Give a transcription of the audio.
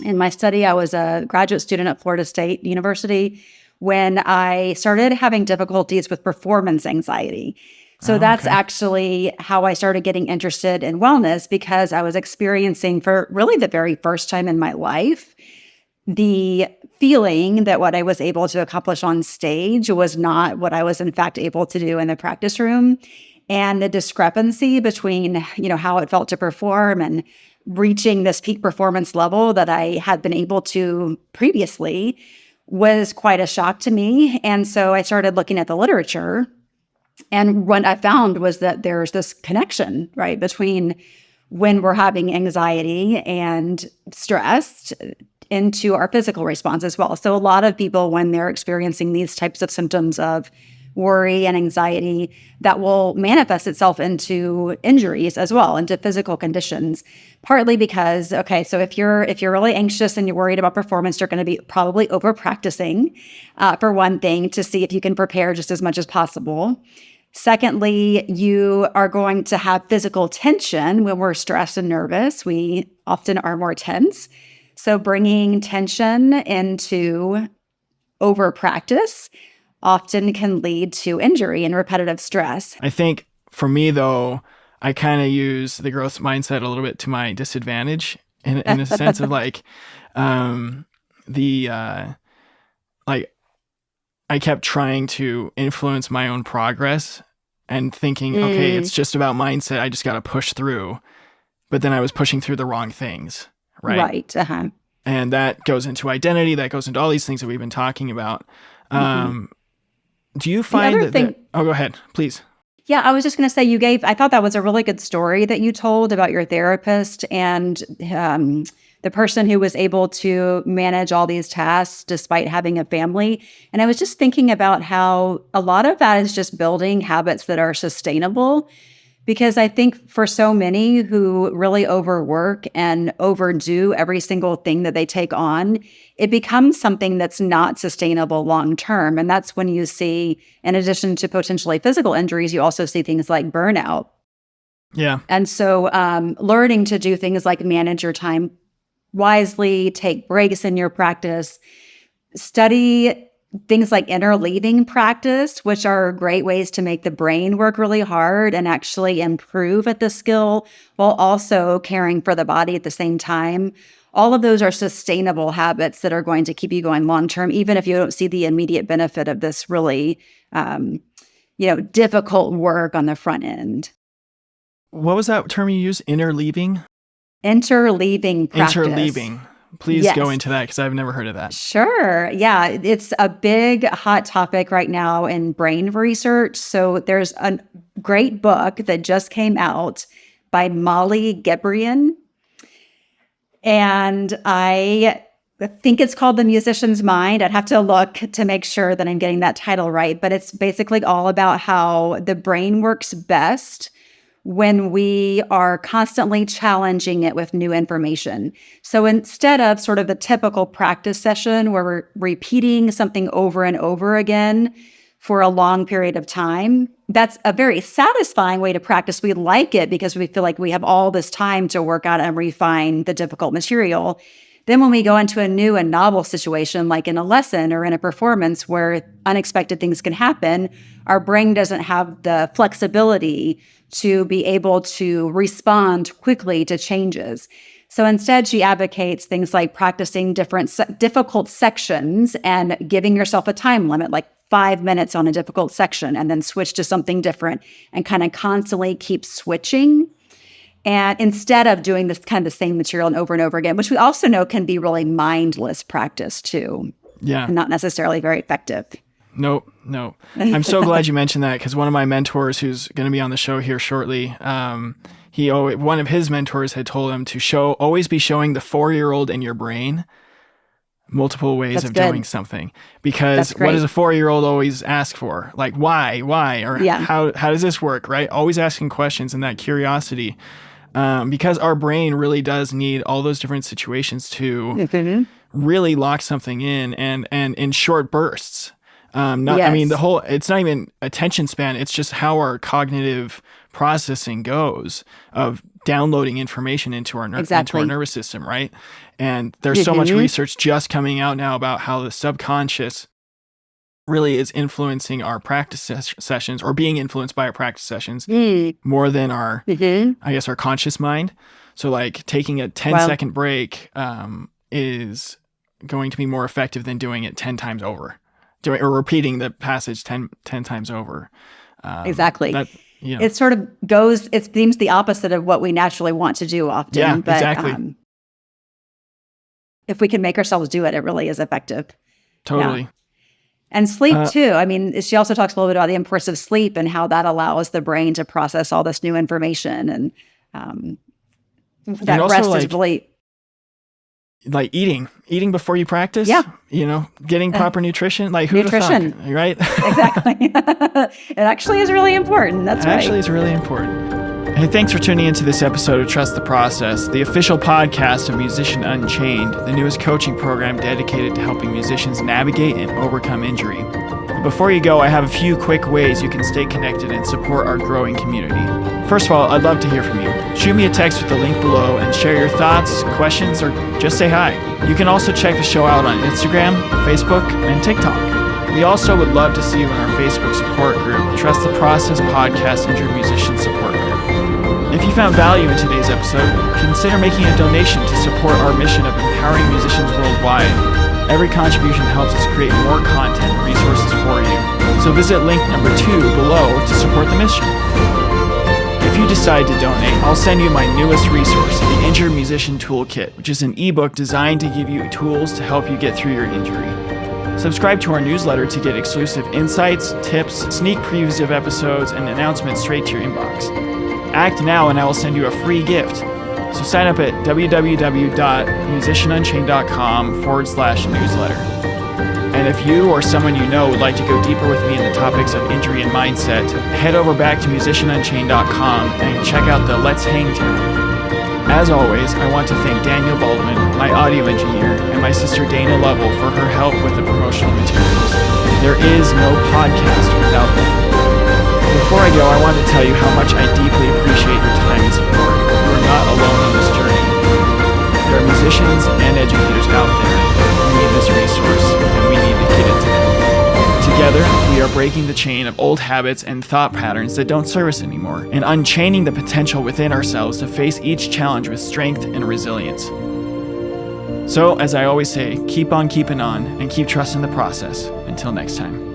in my study. I was a graduate student at Florida State University when I started having difficulties with performance anxiety. So Oh, that's okay. actually how I started getting interested in wellness, because I was experiencing, for really the very first time in my life, the feeling that what I was able to accomplish on stage was not what I was in fact able to do in the practice room. And the discrepancy between, how it felt to perform and reaching this peak performance level that I had been able to previously was quite a shock to me. And so I started looking at the literature. And what I found was that there's this connection, right, between when we're having anxiety and stress into our physical response as well. So a lot of people, when they're experiencing these types of symptoms of worry and anxiety, that will manifest itself into injuries as well, into physical conditions, partly because, okay, so if you're really anxious and you're worried about performance, you're going to be probably over practicing, for one thing, to see if you can prepare just as much as possible. Secondly, you are going to have physical tension. When we're stressed and nervous, we often are more tense. So bringing tension into over practice often can lead to injury and repetitive stress. I think for me, though, I kind of use the growth mindset a little bit to my disadvantage in a sense of like I kept trying to influence my own progress and thinking, okay, it's just about mindset. I just got to push through. But then I was pushing through the wrong things, right? Right. Uh-huh. And that goes into identity. That goes into all these things that we've been talking about. Do you find that oh, go ahead, please. Yeah, I was just going to say, I thought that was a really good story that you told about your therapist and the person who was able to manage all these tasks despite having a family. And I was just thinking about how a lot of that is just building habits that are sustainable. Because I think for so many who really overwork and overdo every single thing that they take on, it becomes something that's not sustainable long term. And that's when you see, in addition to potentially physical injuries, you also see things like burnout. Yeah. And so learning to do things like manage your time wisely, take breaks in your practice, study things like interleaving practice, which are great ways to make the brain work really hard and actually improve at the skill while also caring for the body at the same time. All of those are sustainable habits that are going to keep you going long term, even if you don't see the immediate benefit of this really, difficult work on the front end. What was that term you used? Interleaving? Interleaving practice. Interleaving. Please go into that, because I've never heard of that. Sure. Yeah, it's a big hot topic right now in brain research. So there's a great book that just came out by Molly Gebrian. And I think it's called The Musician's Mind. I'd have to look to make sure that I'm getting that title right. But it's basically all about how the brain works best when we are constantly challenging it with new information. So instead of sort of the typical practice session where we're repeating something over and over again for a long period of time, that's a very satisfying way to practice. We like it because we feel like we have all this time to work out and refine the difficult material. Then when we go into a new and novel situation, like in a lesson or in a performance where unexpected things can happen, our brain doesn't have the flexibility to be able to respond quickly to changes. So instead, she advocates things like practicing different difficult sections and giving yourself a time limit, like 5 minutes on a difficult section, and then switch to something different and kind of constantly keep switching. And instead of doing this kind of the same material and over again, which we also know can be really mindless practice too. Yeah. And not necessarily very effective. No. I'm so glad you mentioned that, because one of my mentors, who's going to be on the show here shortly, one of his mentors had told him to always be showing the 4-year-old in your brain multiple ways of doing something. Because what does a 4-year-old always ask for? Like, why? Or how does this work, right? Always asking questions and that curiosity. Because our brain really does need all those different situations to really lock something in and in short bursts. I mean, it's not even attention span. It's just how our cognitive processing goes of downloading information into our nervous system, right? And there's so much research just coming out now about how the subconscious really is influencing our practice sessions, or being influenced by our practice sessions more than our, I guess, our conscious mind. So like taking a 10-second break is going to be more effective than doing it 10 times over, or repeating the passage 10 times over. Exactly. It sort of goes, it seems the opposite of what we naturally want to do often. Yeah, but, exactly. If we can make ourselves do it, it really is effective. Totally. Yeah. And sleep too. I mean, she also talks a little bit about the importance of sleep and how that allows the brain to process all this new information. And that also, rest like, is really... Like eating before you practice. Yeah. Getting proper nutrition. Like who'd have thought, right? Exactly. It actually is really important. That's right. Actually, it's really important. Hey, thanks for tuning into this episode of Trust the Process, the official podcast of Musician Unchained, the newest coaching program dedicated to helping musicians navigate and overcome injury. But before you go, I have a few quick ways you can stay connected and support our growing community. First of all, I'd love to hear from you. Shoot me a text with the link below and share your thoughts, questions, or just say hi. You can also check the show out on Instagram, Facebook, and TikTok. We also would love to see you in our Facebook support group, Trust the Process Podcast Injured Musician Support Group. If you found value in today's episode, consider making a donation to support our mission of empowering musicians worldwide. Every contribution helps us create more content and resources for you. So visit link number 2 below to support the mission. If you decide to donate, I'll send you my newest resource, the Injured Musician Toolkit, which is an ebook designed to give you tools to help you get through your injury. Subscribe to our newsletter to get exclusive insights, tips, sneak previews of episodes, and announcements straight to your inbox. Act now and I will send you a free gift. So sign up at www.musicianunchained.com/newsletter. And if you or someone you know would like to go deeper with me in the topics of injury and mindset, head over back to musicianunchained.com and check out the Let's Hang tab. As always, I want to thank Daniel Baldwin, my audio engineer, and my sister Dana Lovell for her help with the promotional materials. There is no podcast without them. Before I go, I want to tell you how much I deeply appreciate your time and support. You are not alone on this journey. There are musicians and educators out there who need this resource, and we need to get it to them. Together, we are breaking the chain of old habits and thought patterns that don't serve us anymore, and unchaining the potential within ourselves to face each challenge with strength and resilience. So, as I always say, keep on keeping on, and keep trusting the process. Until next time.